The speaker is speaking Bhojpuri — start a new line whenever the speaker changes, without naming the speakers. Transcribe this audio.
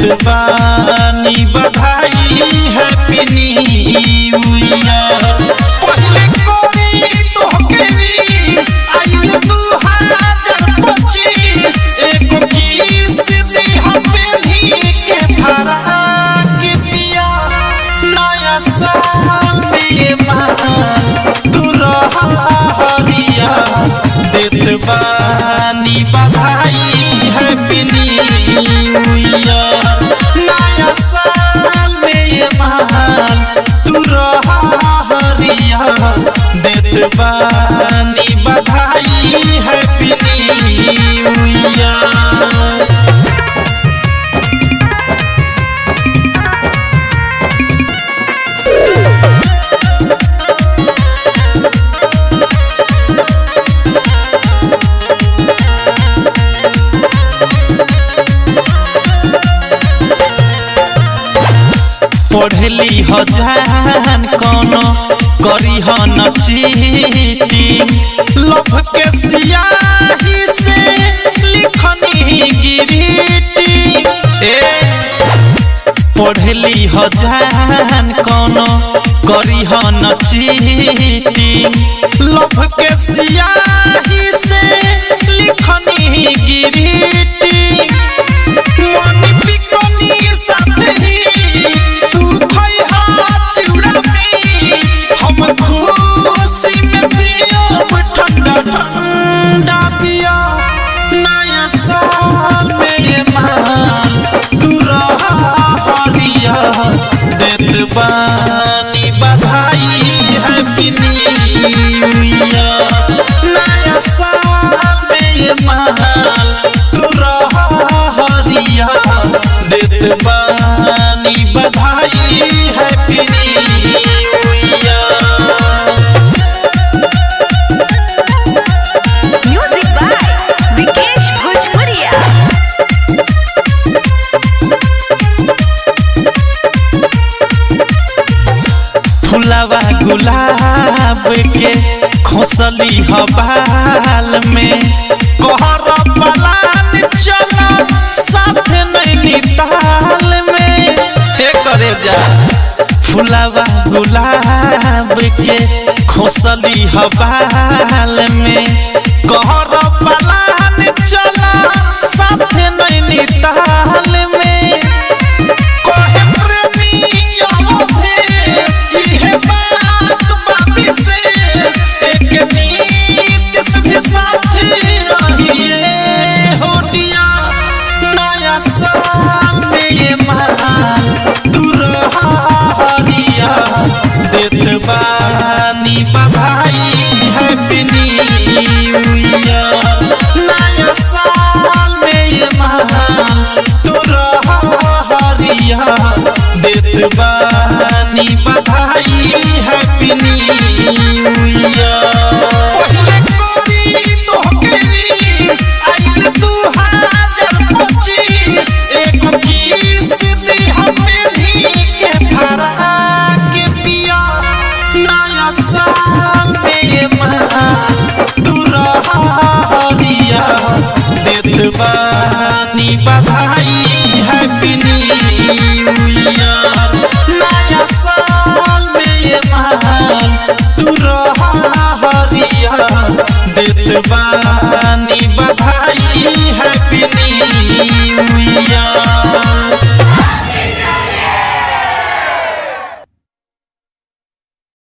देत बानी बधाई हैप्पी न्यू ईयर। पहले कोरी तोहके विश आइल 2025 एको किस दे पेन्ही के भरा के पिया नया साल में मान तू रहा हरिया देत बानी बधाई हैप्पी न्यू ईयर। नया साल में मान तू रहा हरिया देत बानी बधाई हैप्पी न्यू ईयर। पढ़ली हजान कोनो करी न चीटिंग लभ के सियाही से लिखनी गिरीटिंग। पढ़ली हजान कोनो करी न चीटिंग लभ के सियाही से लिखनी गिरीटिंग। मनी बिकनी साथे तू खइहा चिउड़ा में हम खुशी में पियब ठंडा ठंडा पिया नया साल में मान तू रहा हरिया देत बानी बधाई हैप्पी न्यू ईयर। नया साल में मान तू रहा हरिया देत बानी बधाई happy new year.
Music by Vikesh Bhojpuriya.
फुलावा गुलाब के खोसली हबाल में कहर पलान चला साथे नैनीताल में हे करे जा। फुलावा गुलाब के खोसली हबाल में कहर पलान चला साथे नैनीताल में कहे प्रेमी अवधेश इहे बात बा विशेष एक नीतिश भी साथे रहिए होटिया नया साल में मान तू रहा हरिया देत बानी बधाई हैप्पी न्यू ईयर। नया साल में मान तू रहा हरिया देत बानी बधाई हैप्पी न्यू ईयर। पहले कोरी तोहके विश आइल 2025 एको किस दे पेन्ही के भरा के पिया नया साल में मान तू रहा हरिया देत बानी बधाई हैप्पी न्यू ईयर। नया साल में मान तू रहा हरिया देत बानी